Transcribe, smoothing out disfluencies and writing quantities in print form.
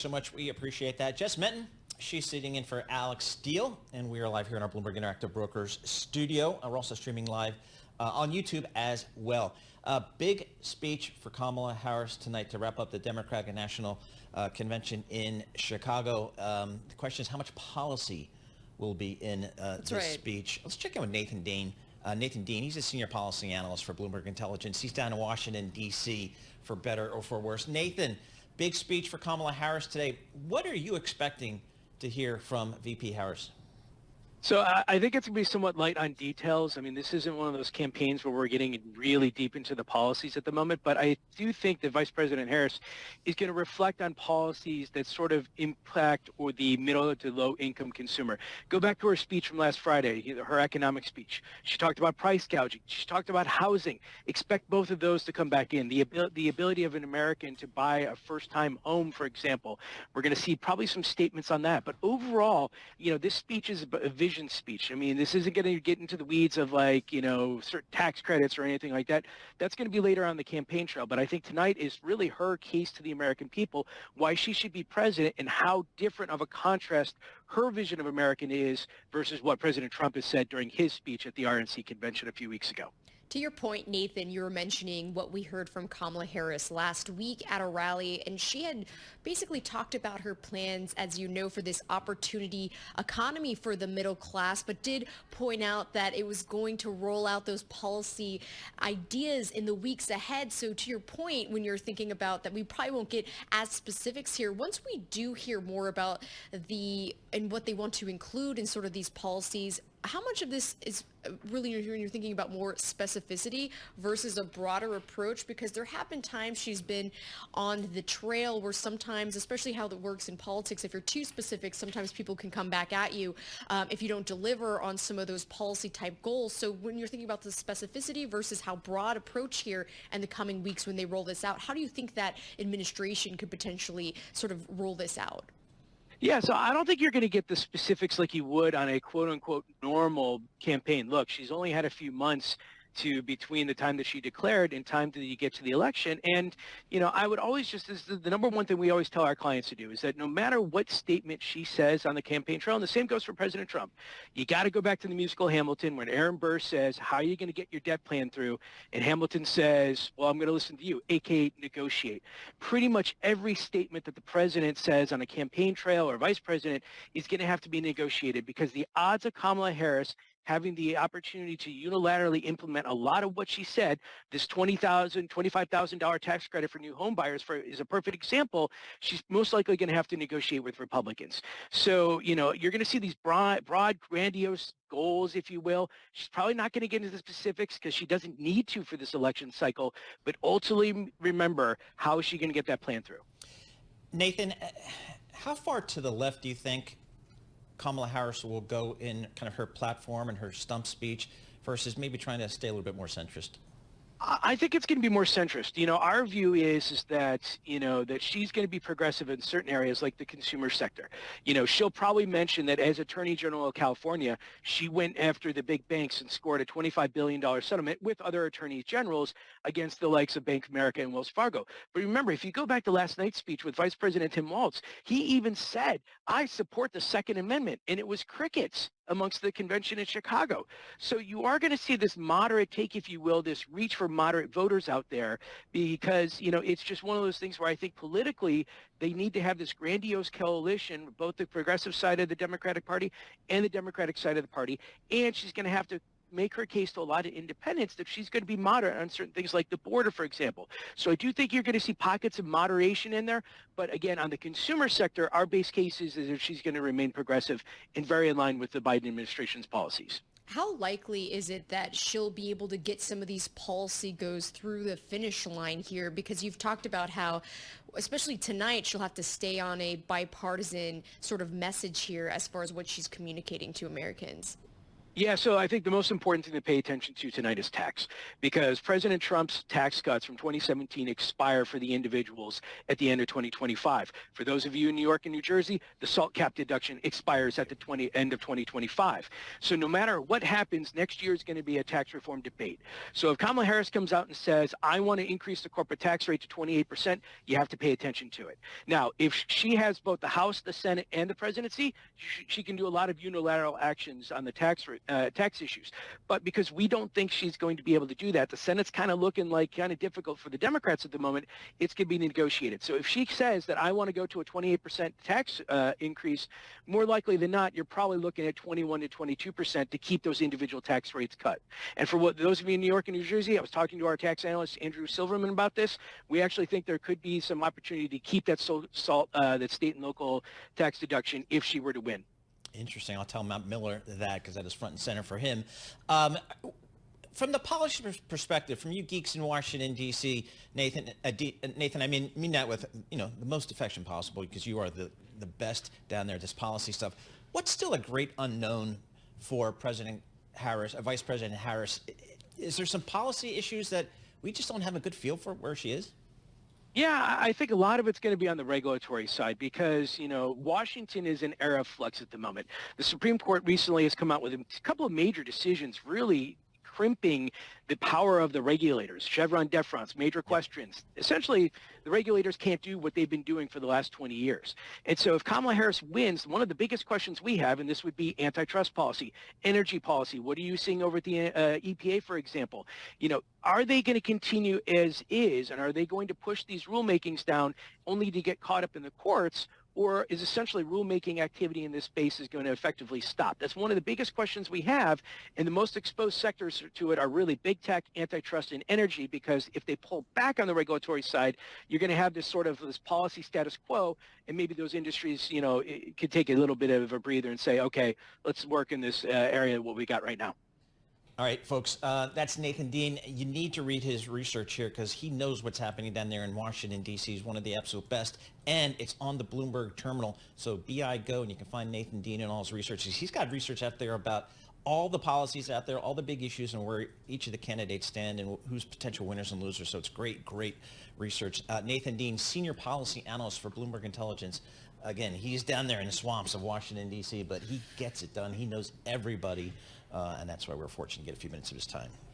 So much. We appreciate that. Jess Menton, she's sitting in for Alex Steele, and we are live here in our Bloomberg Interactive Brokers studio. We're also streaming live on YouTube as well. Big speech for Kamala Harris tonight to wrap up the Democratic National Convention in Chicago. The question is, how much policy will be in this speech? Let's check in with Nathan Dean. Nathan Dean, he's a senior policy analyst for Bloomberg Intelligence. He's down in Washington, D.C., for better or for worse. Nathan, big speech for Kamala Harris today. What are you expecting to hear from VP Harris? So I think it's going to be somewhat light on details. I mean, this isn't one of those campaigns where we're getting really deep into the policies at the moment, but I do think that Vice President Harris is going to reflect on policies that sort of impact or the middle to low income consumer. Go back to her speech from last Friday, her economic speech. She talked about price gouging. She talked about housing. Expect both of those to come back in. The ability of an American to buy a first-time home, for example. We're going to see probably some statements on that. But overall, this speech is a vision speech. I mean, this isn't going to get into the weeds of certain tax credits or anything like that. That's going to be later on the campaign trail. But I think tonight is really her case to the American people, why she should be president and how different of a contrast her vision of American is versus what President Trump has said during his speech at the RNC convention a few weeks ago. To your point, Nathan, you were mentioning what we heard from Kamala Harris last week at a rally, and she had basically talked about her plans, as you know, for this opportunity economy for the middle class, but did point out that it was going to roll out those policy ideas in the weeks ahead. So to your point, when you're thinking about that, we probably won't get as specifics here. Once we do hear more about and what they want to include in sort of these policies, how much of this is really when you're thinking about more specificity versus a broader approach? Because there have been times she's been on the trail where sometimes, especially how that works in politics, if you're too specific, sometimes people can come back at you if you don't deliver on some of those policy type goals. So when you're thinking about the specificity versus how broad approach here and the coming weeks when they roll this out, how do you think that administration could potentially sort of roll this out? Yeah, so I don't think you're going to get the specifics like you would on a quote-unquote normal campaign. Look, she's only had a few months to between the time that she declared and time that you get to the election. And, I would always this is the number one thing we always tell our clients to do is that no matter what statement she says on the campaign trail, and the same goes for President Trump, you got to go back to the musical Hamilton when Aaron Burr says, how are you going to get your debt plan through? And Hamilton says, well, I'm going to listen to you, aka negotiate. Pretty much every statement that the president says on a campaign trail or vice president is going to have to be negotiated because the odds of Kamala Harris having the opportunity to unilaterally implement a lot of what she said, this $20,000, $25,000 tax credit for new home buyers is a perfect example. She's most likely going to have to negotiate with Republicans. So, you're going to see these broad, grandiose goals, if you will. She's probably not going to get into the specifics because she doesn't need to for this election cycle. But ultimately, remember, how is she going to get that plan through? Nathan, how far to the left do you think Kamala Harris will go in kind of her platform and her stump speech versus maybe trying to stay a little bit more centrist? I think it's going to be more centrist. Our view is that, that she's going to be progressive in certain areas like the consumer sector. She'll probably mention that as Attorney General of California, she went after the big banks and scored a $25 billion settlement with other attorneys generals against the likes of Bank of America and Wells Fargo. But remember, if you go back to last night's speech with Vice President Tim Walz, he even said, I support the Second Amendment, and it was crickets amongst the convention in Chicago. So you are going to see this moderate take, if you will, this reach for moderate voters out there because, it's just one of those things where I think politically they need to have this grandiose coalition, both the progressive side of the Democratic Party and the Democratic side of the party. And she's going to have to make her case to a lot of independents that she's going to be moderate on certain things like the border, for example. So I do think you're going to see pockets of moderation in there. But again, on the consumer sector, our base case is that she's going to remain progressive and very in line with the Biden administration's policies. How likely is it that she'll be able to get some of these policy goes through the finish line here? Because you've talked about how, especially tonight, she'll have to stay on a bipartisan sort of message here as far as what she's communicating to Americans. Yeah, so I think the most important thing to pay attention to tonight is tax, because President Trump's tax cuts from 2017 expire for the individuals at the end of 2025. For those of you in New York and New Jersey, the SALT cap deduction expires at the end of 2025. So no matter what happens, next year is going to be a tax reform debate. So if Kamala Harris comes out and says, I want to increase the corporate tax rate to 28%, you have to pay attention to it. Now, if she has both the House, the Senate, and the presidency, she can do a lot of unilateral actions on the tax issues. But because we don't think she's going to be able to do that, the Senate's kind of looking like kind of difficult for the Democrats at the moment. It's going to be negotiated. So if she says that I want to go to a 28% tax increase, more likely than not, you're probably looking at 21 to 22% to keep those individual tax rates cut. And for those of you in New York and New Jersey, I was talking to our tax analyst, Andrew Silverman, about this. We actually think there could be some opportunity to keep that that state and local tax deduction if she were to win. Interesting. I'll tell Matt Miller that because that is front and center for him. From the policy perspective, from you geeks in Washington, D.C., Nathan, I mean that with the most affection possible because you are the best down there, this policy stuff. What's still a great unknown for President Harris, Vice President Harris? Is there some policy issues that we just don't have a good feel for where she is? Yeah, I think a lot of it's going to be on the regulatory side because, Washington is in era of flux at the moment. The Supreme Court recently has come out with a couple of major decisions really crimping the power of the regulators, Chevron deference, major questions. Essentially, the regulators can't do what they've been doing for the last 20 years. And so if Kamala Harris wins, one of the biggest questions we have, and this would be antitrust policy, energy policy, what are you seeing over at the EPA, for example? Are they going to continue as is, and are they going to push these rulemakings down only to get caught up in the courts, or is essentially rulemaking activity in this space is going to effectively stop? That's one of the biggest questions we have, and the most exposed sectors to it are really big tech, antitrust, and energy, because if they pull back on the regulatory side, you're going to have this policy status quo, and maybe those industries, it could take a little bit of a breather and say, okay, let's work in this area what we got right now. All right, folks, that's Nathan Dean. You need to read his research here because he knows what's happening down there in Washington, D.C. He's one of the absolute best, and it's on the Bloomberg terminal. So BI go, and you can find Nathan Dean and all his research. He's got research out there about all the policies out there, all the big issues, and where each of the candidates stand and who's potential winners and losers. So it's great, great research. Nathan Dean, Senior Policy Analyst for Bloomberg Intelligence. Again, he's down there in the swamps of Washington, D.C., but he gets it done. He knows everybody. And that's why we're fortunate to get a few minutes of his time.